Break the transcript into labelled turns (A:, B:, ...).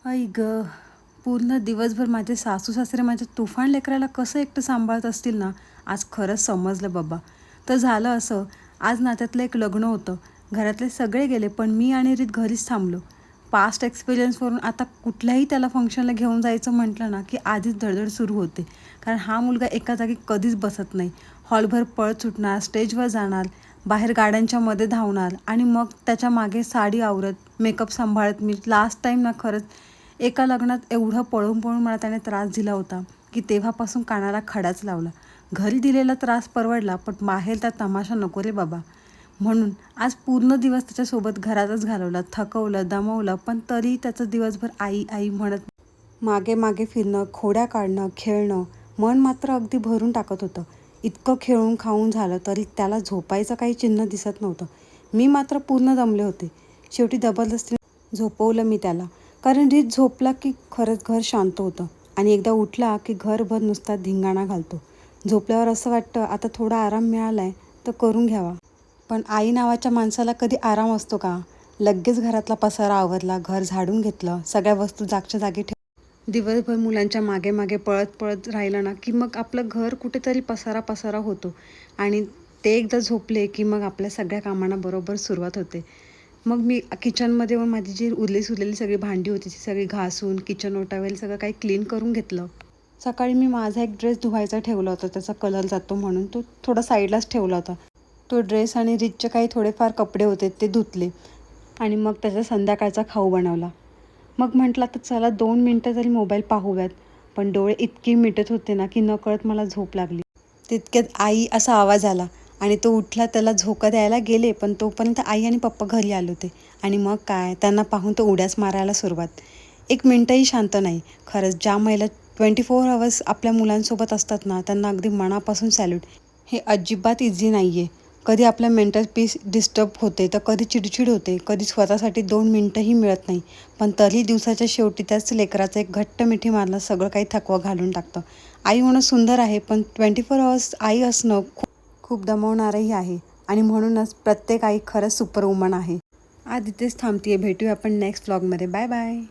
A: आई गं! पूर्ण दिवसभर माझे सासू-सासरे माझ्या तुफान लेकराला कसं एकटं सांभाळत असतील ना, आज खरंच समजलं बाबा. तर झालं असं, आज नात्यातलं एक लग्न होतं. घरातले सगळे गेले, पण मी आणि रीत घरीच थांबलो. पास्ट एक्सपिरियन्सवरून आता कुठल्याही त्याला फंक्शनला घेऊन जायचं म्हटलं ना, की आधीच धडधड सुरू होते. कारण हा मुलगा एका जागी कधीच बसत नाही. हॉलभर पळत सुटणार, स्टेजवर जाणार, बाहेर गाड्यांच्या मध्ये धावणार आणि मग त्याच्या मागे साडी आवरत, मेकअप सांभाळत मी लास्ट टाईम ना खरंच एका लग्नात एवढं पळून पळून मला त्याने त्रास दिला होता की तेव्हापासून कानाला खडाच लावला. घरी दिलेला त्रास परवडला, पण बाहेर त्या तमाशा नको रे बाबा. म्हणून आज पूर्ण दिवस त्याच्यासोबत घरातच घालवला, थकवलं, दमवलं, पण तरी त्याचं दिवसभर आई आई म्हणत मागे मागे फिरणं, खोड्या काढणं, खेळणं मन मात्र अगदी भरून टाकत होतं. इतकं खेळून खाऊन झालं तरी त्याला झोपायचं काही चिन्ह दिसत नव्हतं. मी मात्र पूर्ण दमले होते. शेवटी जबरदस्तीने झोपवलं मी त्याला, कारण रीत झोपला की खरंच घर शांत होतं आणि एकदा उठला की घरभर नुसता धिंगाणा घालतो. झोपल्यावर असं वाटतं आता थोडा आराम मिळाला आहे तर करून घ्यावा. पण आई नावाच्या माणसाला कधी आराम असतो का? लगेच घरातला पसारा आवरला, घर झाडून घेतलं, सगळ्या वस्तू जागच्या जागी दिवसभर मुलांच्या मागे मागे पळत पळत राहिलं ना की मग आपलं घर कुठेतरी पसारा पसारा होतो आणि ते एकदा झोपले की मग आपल्या सगळ्या कामांना बरोबर सुरुवात होते. मग मी किचनमध्ये येऊन माझी जी उरलेली सगळी भांडी होती ती सगळी घासून किचन ओटा वगैरे सगळं काही क्लीन करून घेतलं. सकाळी मी माझा एक ड्रेस धुवायचा ठेवला होता, त्याचा कलर जातो म्हणून तो थोडा साईडलाच ठेवला होता. तो ड्रेस आणि रीतचे काही थोडेफार कपडे होते ते धुतले आणि मग त्याचा संध्याकाळचा खाऊ बनवला. मग म्हटलं तर चला 2 मिनटं तरी मोबाईल पाहूयात, पण डोळे इतके मिटत होते ना की नकळत मला झोप लागली. तितक्यात आई असा आवाज आला आणि तो उठला, त्याला झोका द्यायला गेले, पण तोपर्यंत आई आणि पप्पा घरी आले होते. आणि मग काय, त्यांना पाहून तो उड्याच मारायला सुरुवात. 1 मिनटंही शांत नाही. खरंच ज्या महिला 24 आवर्स आपल्या मुलांसोबत असतात ना, त्यांना अगदी मनापासून सॅल्यूट. हे अजिबात इझी नाही आहे. कधी आपल्या मेंटल पीस डिस्टर्ब होते, तर कधी चिडचिड होते, कधी स्वतःसाठी 2 मिनटंही मिळत नाही. पण तरी दिवसाच्या शेवटी त्याच लेकराचं एक घट्ट मिठी मारणं सगळं काही थकवा घालून टाकतं. आई होणं सुंदर आहे, पण 24 आवर्स आई असणं खूप खूप दमवणारंही आहे. आणि म्हणूनच प्रत्येक आई खरंच सुपर वुमन आहे. आज इथेच थांबते. भेटूया आपण नेक्स्ट व्लॉगमध्ये. Bye bye.